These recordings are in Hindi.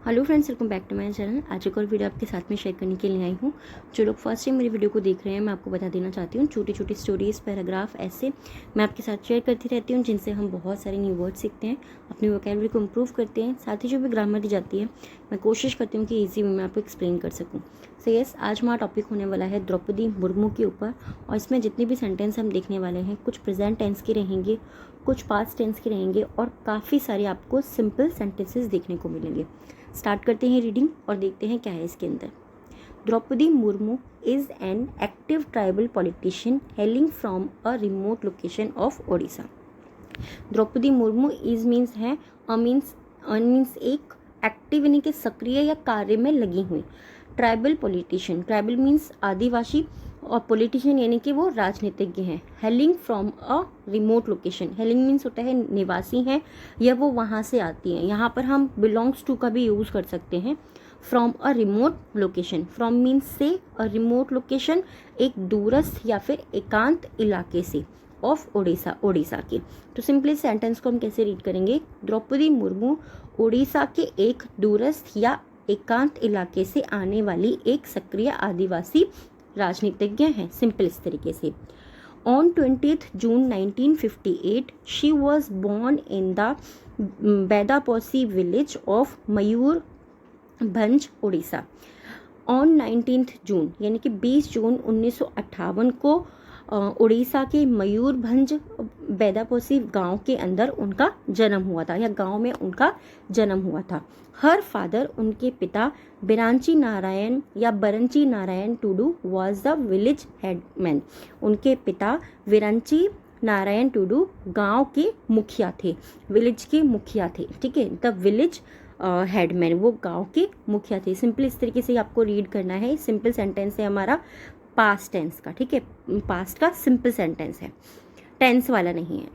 Hello friends, welcome back to my channel. आज एक और वीडियो आपके साथ में शेयर करने के लिए आई हूँ। जो लोग फर्स्ट टाइम मेरी वीडियो को देख रहे हैं, मैं आपको बता देना चाहती हूँ, छोटी छोटी स्टोरीज़, पैराग्राफ ऐसे मैं आपके साथ शेयर करती रहती हूँ, जिनसे हम बहुत सारे न्यू वर्ड सीखते हैं, अपनी वोकैबुलरी को इम्प्रूव करते हैं। साथ ही जो भी ग्रामर दी जाती है, मैं कोशिश करती हूँ कि ईजी वे में आपको एक्सप्लेन कर सकूँ। सो यस, आज हमारा टॉपिक होने वाला है द्रौपदी मुर्मू के ऊपर। और इसमें जितने भी सेंटेंस हम देखने वाले हैं, कुछ प्रेजेंट टेंस के रहेंगे, कुछ पास्ट टेंस के रहेंगे और काफ़ी सारे आपको सिंपल सेंटेंसेस देखने को मिलेंगे। स्टार्ट करते हैं रीडिंग और देखते हैं क्या है इसके अंदर। Draupadi Murmu is an active tribal politician hailing from a remote location of Odisha. Draupadi Murmu is means है मीन्स एक एक्टिव यानी कि सक्रिय या कार्य में लगी हुई। ट्राइबल पॉलिटिशियन, ट्राइबल मीन्स आदिवासी, और पॉलिटिशियन यानी कि वो राजनीतिज्ञ हैं। Hailing from a remote location, hailing means होता है निवासी हैं या वो वहाँ से आती हैं। यहाँ पर हम बिलोंग्स टू का भी यूज़ कर सकते हैं। From a remote location, from means से, अ रिमोट लोकेशन एक दूरस्थ या फिर एकांत इलाके से, ऑफ ओडिशा, ओडिशा की। तो सिंपली सेंटेंस को हम कैसे रीड करेंगे? द्रौपदी मुर्मू ओडिशा के एक दूरस्थ या एकांत इलाके से आने वाली एक सक्रिय आदिवासी राजनीतिज्ञ हैं। सिंपल इस तरीके से। On 20th June 1958 she was born in the Baidaposi village of Mayurbhanj, Orissa. On 19th June यानी कि 20 जून 1958 को उड़ीसा के मयूरभंज बेदापोसी गांव के अंदर उनका जन्म हुआ था, या गांव में उनका जन्म हुआ था। हर फादर, उनके पिता बिरांची नारायण या Baranchi Narayan Tudu was the village headman. उनके पिता विरंची नारायण टुडू गांव के मुखिया थे, विलेज के मुखिया थे। ठीक है, द विलेज हेडमैन, वो गांव के मुखिया थे। सिंपल इस तरीके से आपको रीड करना है। सिंपल सेंटेंस है हमारा पास्ट टेंस का। ठीक है, पास्ट का सिंपल सेंटेंस है, टेंस वाला नहीं है।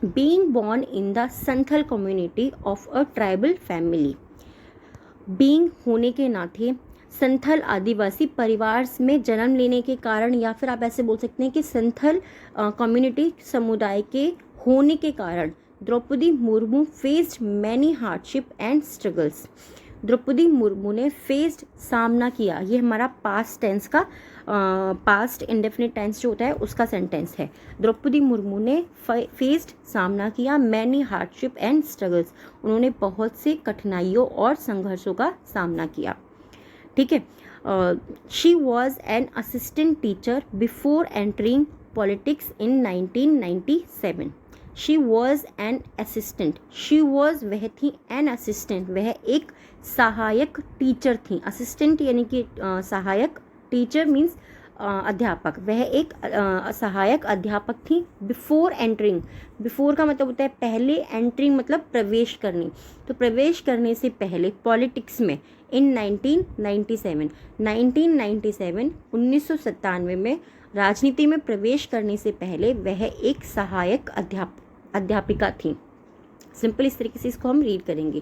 Being born in the Santhal community of a tribal family, being होने के नाते, संथल आदिवासी परिवार में जन्म लेने के कारण, या फिर आप ऐसे बोल सकते हैं कि संथल कम्युनिटी समुदाय के होने के कारण Draupadi Murmu faced many hardship and struggles. Draupadi Murmu ने फेस्ड, सामना किया, ये हमारा पास्ट टेंस का पास्ट इंडेफिनिट टेंस जो होता है उसका सेंटेंस है। द्रौपदी मुर्मू ने फेस्ड, सामना किया, मैनी हार्डशिप एंड स्ट्रगल्स, उन्होंने बहुत से कठिनाइयों और संघर्षों का सामना किया। ठीक है। She was an assistant teacher before entering politics in 1997। She was an assistant, she was वह थी, एन असिस्टेंट वह एक सहायक टीचर थी। असिस्टेंट यानी कि सहायक, टीचर मीन्स अध्यापक, वह एक सहायक अध्यापक थी। बिफोर एंटरिंग, बिफोर का मतलब होता है पहले, एंटरिंग मतलब प्रवेश करने, तो प्रवेश करने से पहले पॉलिटिक्स में। इन 1997, 1997 में राजनीति में प्रवेश करने से पहले वह एक सहायक अध्यापिका थी। सिंपल इस तरीके से इसको हम रीड करेंगे।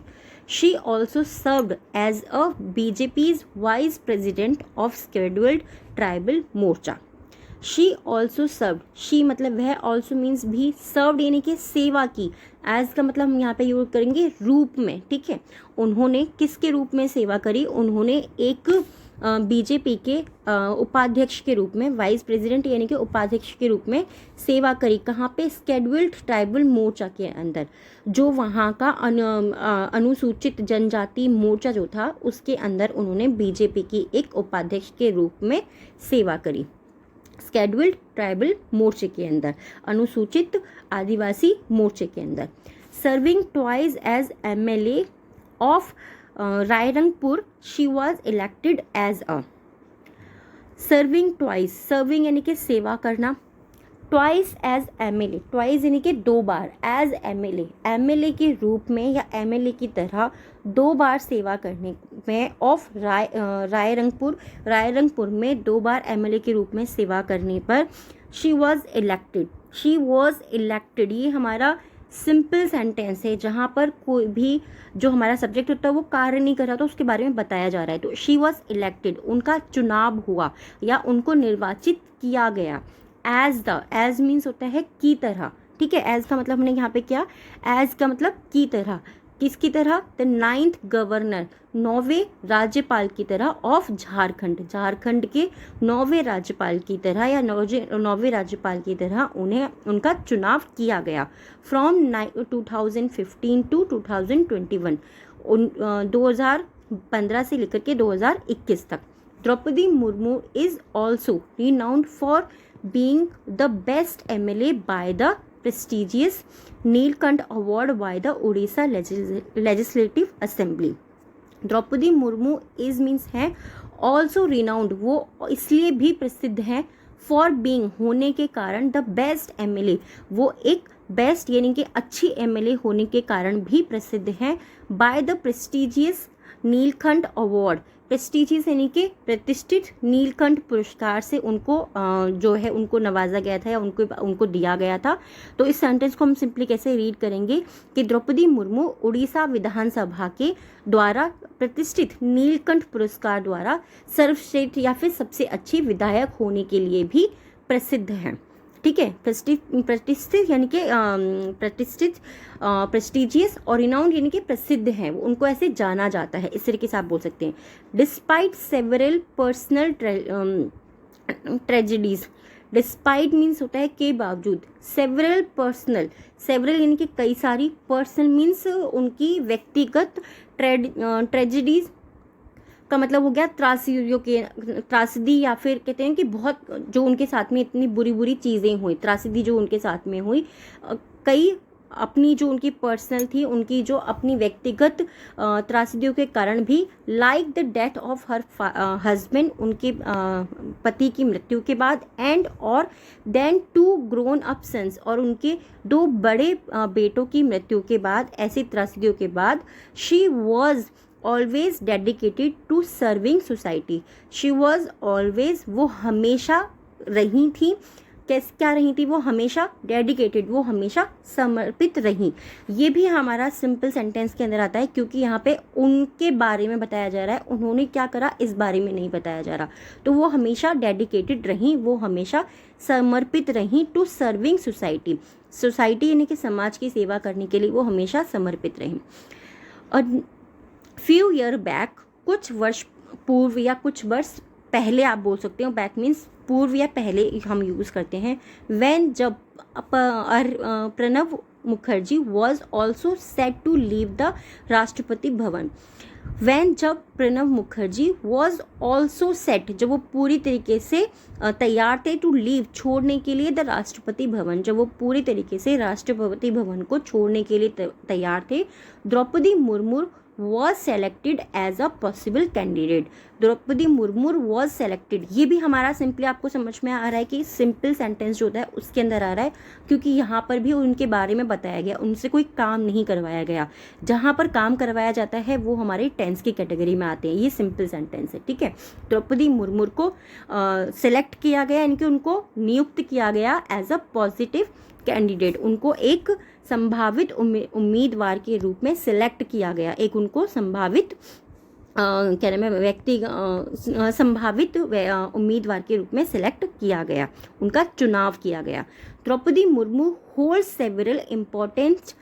She also served as a BJP's vice president of scheduled tribal morcha. She also served, she मतलब वह, ऑल्सो मीन्स भी, सर्व्ड यानी कि सेवा की, एज का मतलब हम यहाँ पे यूज करेंगे रूप में। ठीक है, उन्होंने किसके रूप में सेवा करी? उन्होंने एक बीजेपी के उपाध्यक्ष के रूप में, वाइस प्रेसिडेंट यानी कि उपाध्यक्ष के रूप में सेवा करी। कहाँ पे? शेड्यूल्ड ट्राइबल मोर्चा के अंदर, जो वहाँ का अनुसूचित जनजाति मोर्चा जो था उसके अंदर उन्होंने बीजेपी की एक उपाध्यक्ष के रूप में सेवा करी। शेड्यूल्ड ट्राइबल मोर्चे के अंदर, अनुसूचित आदिवासी मोर्चे के अंदर। Serving twice as MLA of Rairangpur, she was elected as a. Serving twice, serving यानी कि सेवा करना, ट्वाइस एज MLA, ट्वाइस यानी कि दो बार, एज MLA के रूप में या MLA की तरह दो बार सेवा करने में, ऑफ रायरंगपुर में दो बार MLA के रूप में सेवा करने पर she was elected, she was elected, ये हमारा सिंपल सेंटेंस है जहाँ पर कोई भी जो हमारा सब्जेक्ट होता है वो कार्य नहीं कर रहा तो उसके बारे में बताया जा रहा है। तो शी वॉज इलेक्टेड, उनका चुनाव हुआ या उनको निर्वाचित किया गया। एज द, एज मीन्स होता है की तरह। ठीक है, एज का मतलब हमने यहाँ पे क्या, एज का मतलब की तरह, किसकी तरह? द 9th गवर्नर, 9वें राज्यपाल की तरह ऑफ झारखंड, झारखंड के 9वें राज्यपाल की तरह या 9वें राज्यपाल की तरह उन्हें उनका चुनाव किया गया फ्रॉम 2015 टू 2021, 2015 से लेकर के 2021 तक। Draupadi Murmu is also renowned for being the best MLA by the prestigious Nilkantha award by the Orissa legislative assembly. Draupadi Murmu is means है ऑल्सो रिनाउंड, वो इसलिए भी प्रसिद्ध है, फॉर बीइंग होने के कारण, द बेस्ट MLA, वो एक बेस्ट यानी कि अच्छी MLA होने के कारण भी प्रसिद्ध है, by the prestigious Neelkanth award, prestigious यानी कि प्रतिष्ठित नीलकंठ पुरस्कार से उनको जो है उनको नवाजा गया था या उनको दिया गया था। तो इस सेंटेंस को हम सिंपली कैसे रीड करेंगे कि द्रौपदी मुर्मू उड़ीसा विधानसभा के द्वारा प्रतिष्ठित नीलकंठ पुरस्कार द्वारा सर्वश्रेष्ठ या फिर सबसे अच्छी विधायक होने के लिए भी प्रसिद्ध हैं। ठीक है, प्रतिष्ठित यानी कि प्रतिष्ठित, प्रेस्टिजियस और रिनाउंड यानी कि प्रसिद्ध हैं, उनको ऐसे जाना जाता है, इस तरीके से आप बोल सकते हैं। Despite several personal tragedies, despite means होता है के बावजूद, सेवरल पर्सनल, सेवरल यानी कि कई सारी, पर्सनल मीन्स उनकी व्यक्तिगत, ट्रेजेडीज का मतलब हो गया त्रासदी या फिर कहते हैं कि बहुत जो उनके साथ में इतनी बुरी बुरी चीज़ें हुई, त्रासदी जो उनके साथ में हुई, कई अपनी जो उनकी पर्सनल थी, उनकी जो अपनी व्यक्तिगत त्रासदियों के कारण भी, like the death of her husband, उनके पति की मृत्यु के बाद, एंड और देन 2 ग्रोन अप सन्स, और उनके 2 बड़े बेटों की मृत्यु के बाद, ऐसी त्रासदियों के बाद, she was always dedicated to serving society, she was always, वो हमेशा रही थी, क्या रही थी? वो हमेशा डेडिकेटेड, वो हमेशा समर्पित रही। ये भी हमारा सिंपल सेंटेंस के अंदर आता है, क्योंकि यहाँ पे उनके बारे में बताया जा रहा है, उन्होंने क्या करा इस बारे में नहीं बताया जा रहा। तो वो हमेशा डेडिकेटेड रही, वो हमेशा समर्पित रही टू सर्विंग सोसाइटी, सोसाइटी यानी कि समाज की सेवा करने के लिए वो हमेशा समर्पित रही। और फ्यू ईयर बैक, कुछ वर्ष पूर्व या कुछ वर्ष पहले आप बोल सकते हो, बैक मीन्स पूर्व या पहले हम यूज़ करते हैं। व्हेन, जब Pranab Mukherjee was also set to leave the Rashtrapati Bhavan, when जब Pranab Mukherjee was also set, जब वो पूरी तरीके से तैयार थे, टू लीव छोड़ने के लिए, द राष्ट्रपति भवन, जब वो पूरी तरीके से राष्ट्रपति भवन को छोड़ने के लिए तैयार थे, Draupadi Murmu was selected as a possible candidate, Draupadi Murmu was selected। ये भी हमारा सिंपली आपको समझ में आ रहा है कि सिंपल सेंटेंस जो होता है उसके अंदर आ रहा है, क्योंकि यहाँ पर भी उनके बारे में बताया गया, उनसे कोई काम नहीं करवाया गया। जहाँ पर काम करवाया जाता है वो हमारे टेंस की कैटेगरी में आते हैं। ये सिंपल सेंटेंस है, ठीक है। द्रौपदी मुर्मू को सेलेक्ट किया गया, यानी कि उनको नियुक्त किया गया एज अ पॉजिटिव कैंडिडेट, उनको एक संभावित उम्मीदवार के रूप में सिलेक्ट किया गया, एक उनको संभावित क्या नाम है व्यक्ति संभावित उम्मीदवार के रूप में सिलेक्ट किया गया, उनका चुनाव किया गया। Droupadi Murmu hold several important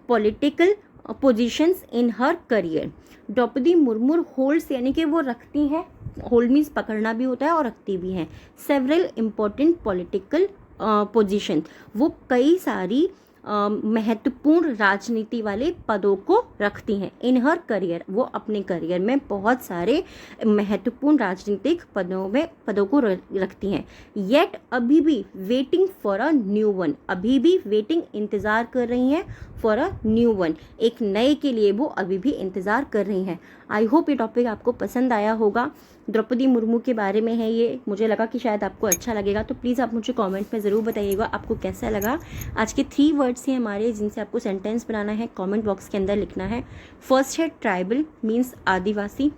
political positions in her career. Droupadi Murmu holds यानी कि वो रखती हैं, होल्ड मीन्स पकड़ना भी होता है और रखती भी हैं, सेवरल इम्पोर्टेंट पॉलिटिकल पोजीशन, वो कई सारी महत्वपूर्ण राजनीति वाले पदों को रखती हैं। इन हर करियर, वो अपने करियर में बहुत सारे महत्वपूर्ण राजनीतिक पदों को रखती हैं। येट अभी भी waiting for a new one, अभी भी वेटिंग इंतज़ार कर रही हैं फॉर अ न्यू वन, एक नए के लिए वो अभी भी इंतज़ार कर रही हैं। आई होप ये टॉपिक आपको पसंद आया होगा। द्रौपदी मुर्मू के बारे में है ये, मुझे लगा कि शायद आपको अच्छा लगेगा, तो प्लीज़ आप मुझे कमेंट में ज़रूर बताइएगा आपको कैसा लगा। आज के 3 वर्ड्स हैं हमारे जिनसे आपको सेंटेंस बनाना है, कमेंट बॉक्स के अंदर लिखना है। फर्स्ट है ट्राइबल मीन्स आदिवासी,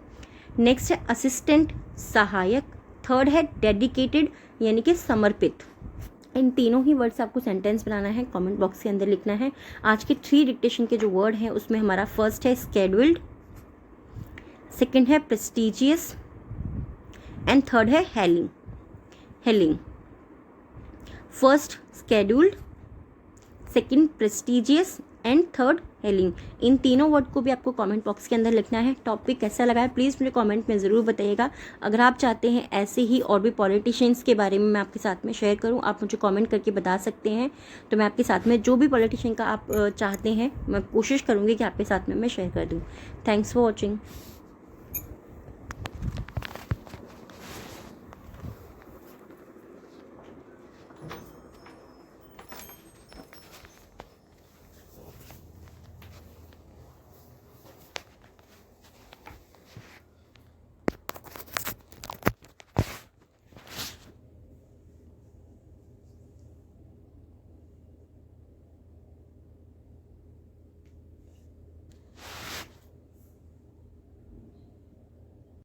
नेक्स्ट है असिस्टेंट सहायक, थर्ड है डेडिकेटेड यानी कि समर्पित। इन तीनों ही वर्ड्स आपको सेंटेंस बनाना है, कमेंट बॉक्स के अंदर लिखना है। आज के 3 डिक्टेशन के जो वर्ड हैं उसमें हमारा फर्स्ट है स्केड्यूल्ड, सेकेंड है प्रेस्टिजियस एंड थर्ड है hailing. First scheduled, second prestigious and third hailing. इन तीनों वर्ड को भी आपको कमेंट बॉक्स के अंदर लिखना है। टॉपिक कैसा लगा है प्लीज़ मुझे कमेंट में ज़रूर बताइएगा। अगर आप चाहते हैं ऐसे ही और भी पॉलिटिशियंस के बारे में मैं आपके साथ में शेयर करूं, आप मुझे कमेंट करके बता सकते हैं। तो मैं आपके साथ में जो भी पॉलिटिशियन का आप चाहते हैं मैं कोशिश करूँगी कि आपके साथ में मैं शेयर कर दूँ। Thanks for watching.